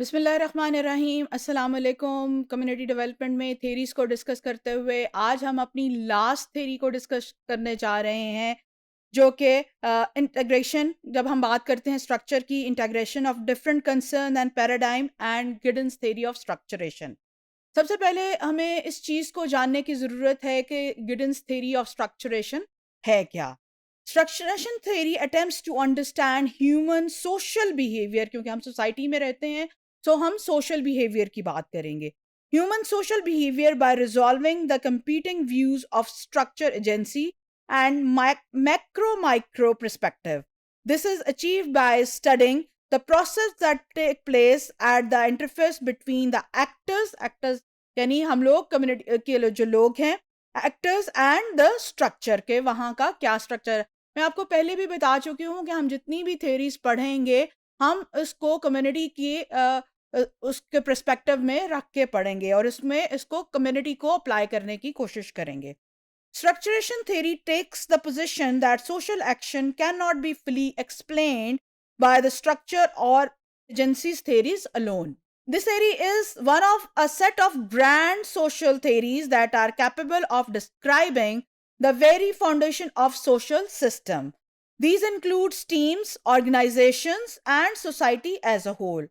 बिस्मिल्लाहिर्रहमानिर्रहीम अस्सलाम वालेकुम। कम्युनिटी डेवलपमेंट में थेरीज़ को डिस्कस करते हुए आज हम अपनी लास्ट थेरी को डिस्कस करने जा रहे हैं, जो कि इंटीग्रेशन, जब हम बात करते हैं स्ट्रक्चर की, integration of different concern and paradigm and Giddens theory of structuration. सबसे पहले हमें इस चीज़ को जानने की ज़रूरत है कि गिडन्स थेरी ऑफ स्ट्रक्चरेशन है क्या। Structuration theory attempts to understand human social behaviour, क्योंकि हम सोसाइटी में रहते हैं, तो हम सोशल बिहेवियर की बात करेंगे। Human social behaviour by resolving the competing views of structure agency and macro micro perspective. This is achieved by studying the process that take place at the interface between the actors यानी हम लोग community के जो लोग हैं, actors and the structure के, वहाँ का क्या स्ट्रक्चर। मैं आपको पहले भी बता चुकी हूँ कि हम जितनी भी थेरीज पढ़ेंगे, हम इसको कम्युनिटी की उसके पर्सपेक्टिव में रख के पढ़ेंगे और इसमें इसको कम्युनिटी को अप्लाई करने की कोशिश करेंगे। Structuration theory takes the position that social action cannot be fully explained by the structure or agencies theories alone. This theory is one of a set of grand social theories that are capable of describing the very foundation of social system. These include teams, organizations, and society as a whole.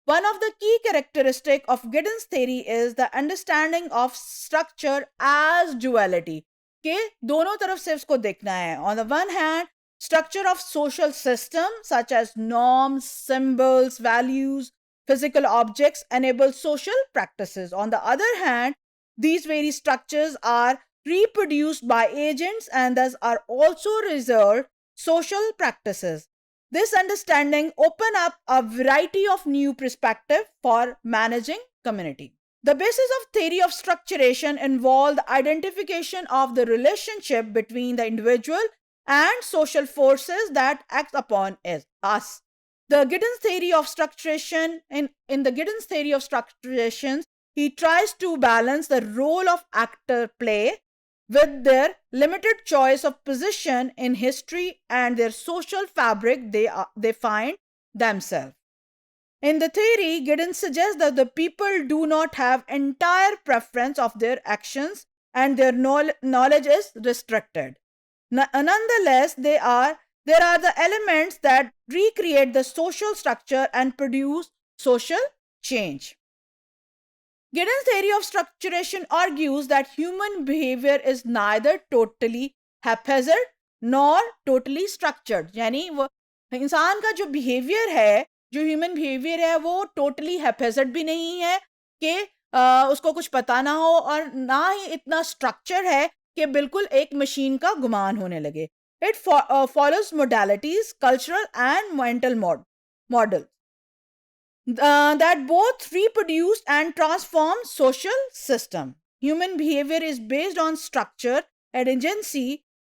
One of the key characteristics of Giddens theory is the understanding of structure as duality. कि दोनों तरफ से इसको देखना है. On the one hand, structure of social system such as norms, symbols, values, physical objects enable social practices. On the other hand, these very structures are reproduced by agents and thus are also reserved social practices. This understanding open up a variety of new perspectives for managing community. The basis of theory of structuration involve the identification of the relationship between the individual and social forces that act upon us. The Giddens theory of structuration, in the Giddens theory of structuration, he tries to balance the role of actor play with their limited choice of position in history and their social fabric they find themselves. In the theory, Giddens suggests that the people do not have entire preference of their actions and their knowledge is restricted. Nonetheless, there are the elements that recreate the social structure and produce social change. Giddens' theory of structuration argues that human behavior is neither totally haphazard nor totally structured. यानी वो इंसान का जो behaviour है, जो human behaviour है, वो totally हैपेजर्ड भी नहीं है कि उसको कुछ पता ना हो, और ना ही इतना स्ट्रक्चर है कि बिल्कुल एक मशीन का गुमान होने लगे. It follows modalities, cultural and mental model that both reproduce and transform social system. Human behavior is based on structure and agency.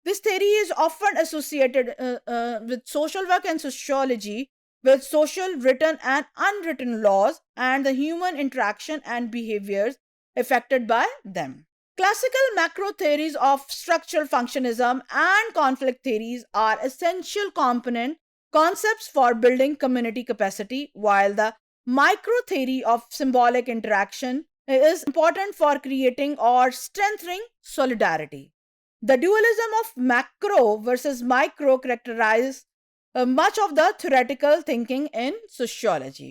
This theory is often associated with social work and sociology, with social written and unwritten laws and the human interaction and behaviors affected by them. Classical macro theories of structural functionism and conflict theories are essential concepts for building community capacity, while the micro theory of symbolic interaction is important for creating or strengthening solidarity. The dualism of macro versus micro characterizes much of the theoretical thinking in sociology.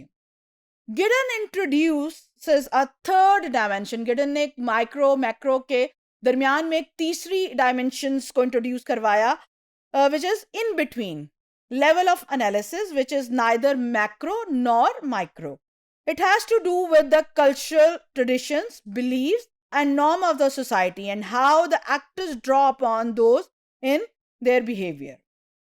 Giddens introduces a third dimension. Giddens ने micro macro के दरमियान में एक तीसरी dimensions को introduce करवाया, which is in between level of analysis, which is neither macro nor micro. It has to do with the cultural traditions, beliefs, and norm of the society and how the actors draw upon those in their behavior.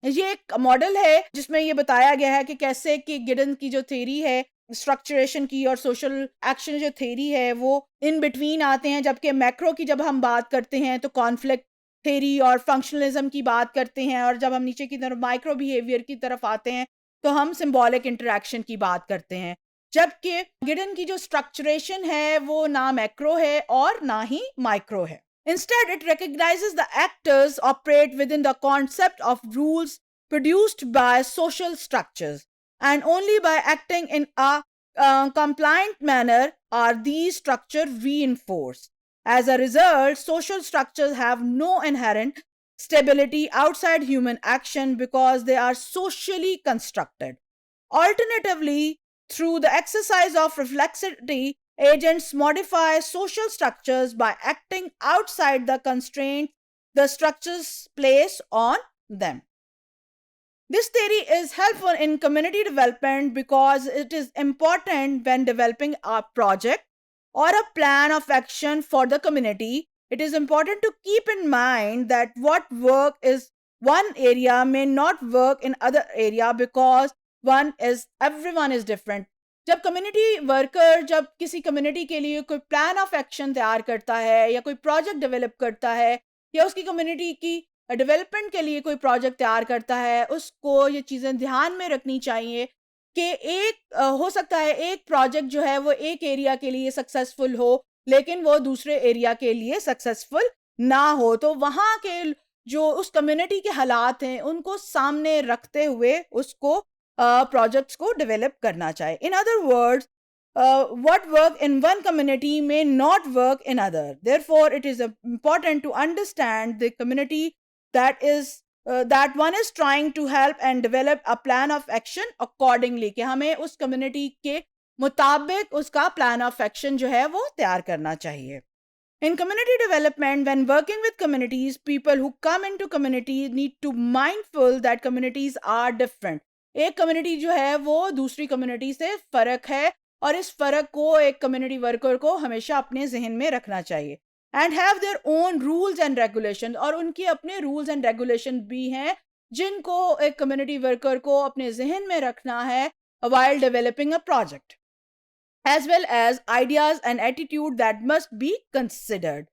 ये एक model है जिसमें ये बताया गया है कि कैसे कि गिडन की जो थ्योरी है स्ट्रक्चरेशन की और सोशल एक्शन जो थ्योरी है वो इन बिटवीन आते हैं, जबकि मैक्रो की जब हम बात करते हैं तो कॉन्फ्लिक्ट थ्योरी और फंक्शनलिज्म की बात करते हैं, और जब हम नीचे की तरफ माइक्रो बिहेवियर की तरफ आते हैं तो हम सिंबॉलिक इंटरेक्शन की बात करते हैं. जबकि गिडन की जो स्ट्रक्चरेशन है वो ना मैक्रो है और ना ही माइक्रो है. Instead, it recognizes the actors operate within the concept of rules produced by social structures, and only by acting in a compliant manner are these structures reinforced. As a result, social structures have no inherent stability outside human action because they are socially constructed. Alternatively, through the exercise of reflexivity, agents modify social structures by acting outside the constraints the structures place on them. This theory is helpful in community development because it is important when developing a project or a plan of action for the community. It is important to keep in mind that what work is one area may not work in other area because everyone is different. जब community worker जब किसी community के लिए कोई plan of action तैयार करता है या कोई प्रोजेक्ट डेवलप करता है या उसकी कम्युनिटी की डेवलपमेंट के लिए कोई प्रोजेक्ट तैयार करता है, उसको ये चीज़ें ध्यान में रखनी चाहिए कि हो सकता है एक प्रोजेक्ट जो है वो एक एरिया के लिए सक्सेसफुल हो लेकिन वो दूसरे एरिया के लिए सक्सेसफुल ना हो, तो वहाँ के जो उस कम्युनिटी के हालात हैं उनको सामने रखते हुए उसको प्रोजेक्ट्स को डेवलप करना चाहिए. In other words, what work in one community may not work in other. Therefore, it is important to understand the community that one is trying to help and develop a plan of action accordingly. कि हमें उस community के मुताबिक उसका plan of action जो है वो तैयार करना चाहिए. In community development, when working with communities, people who come into communities need to mindful that communities are different. एक कम्युनिटी जो है वो दूसरी कम्युनिटी से फर्क है और इस फर्क को एक कम्युनिटी वर्कर को हमेशा अपने जहन में रखना चाहिए. And have their own rules and regulation, और उनके अपने रूल्स एंड रेगुलेशन भी हैं जिनको एक कम्युनिटी वर्कर को अपने जहन में रखना है while developing a project, as well as ideas and attitude that must be considered.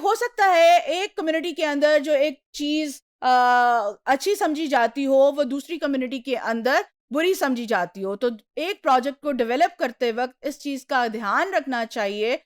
हो सकता है एक कम्युनिटी के अंदर जो एक चीज अच्छी समझी जाती हो वो दूसरी कम्युनिटी के अंदर बुरी समझी जाती हो, तो एक प्रोजेक्ट को डेवलप करते वक्त इस चीज का ध्यान रखना चाहिए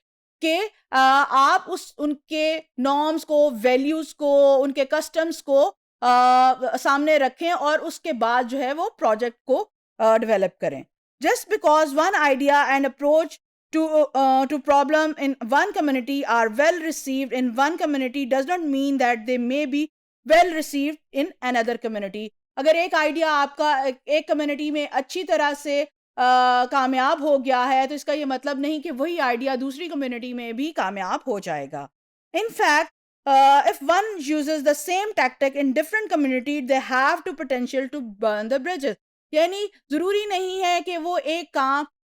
कि आप उनके नॉर्म्स को, वैल्यूज को, उनके कस्टम्स को सामने रखें और उसके बाद जो है वो प्रोजेक्ट को डेवलप करें. Just because one idea and approach to problem in one community are well received in one community does not mean that they may be well received in another community. अगर एक idea आपका एक community में अच्छी तरह से कामयाब हो गया है तो इसका ये मतलब नहीं कि वही आइडिया दूसरी कम्युनिटी में भी कामयाब हो जाएगा. In fact, if one uses the same tactic in different community, they have to potential to burn the bridges. यानी जरूरी नहीं है कि वो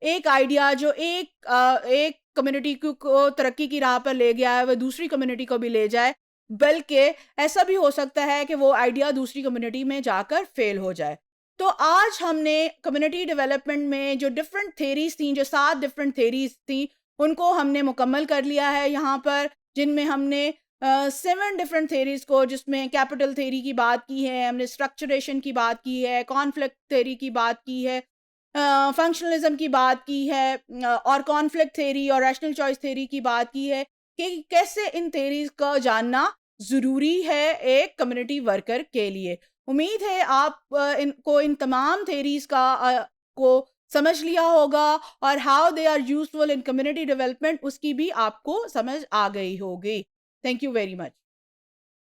एक आइडिया जो एक कम्युनिटी को तरक्की की राह पर ले गया है वह दूसरी कम्युनिटी को भी ले जाए, बल्कि ऐसा भी हो सकता है कि वो आइडिया दूसरी कम्युनिटी में जाकर फेल हो जाए. तो आज हमने कम्युनिटी डेवलपमेंट में जो डिफरेंट थेरीज थी, जो 7 डिफरेंट थेरीज थी, उनको हमने मुकम्मल कर लिया है यहाँ पर, जिनमें हमने 7 डिफरेंट थेरीज को, जिसमें कैपिटल थेरी की बात की है, हमने स्ट्रक्चरेशन की बात की है, कॉन्फ्लिक्ट थेरी की बात की है, फंक्शनलिज्म की बात की है और कॉन्फ्लिक्ट थेरी और रैशनल चॉइस थेरी की बात की है कि कैसे इन थेरीज का जानना ज़रूरी है एक कम्युनिटी वर्कर के लिए. उम्मीद है आप इन तमाम थेरीज को समझ लिया होगा और how they are useful in community development उसकी भी आपको समझ आ गई होगी. Thank you very much.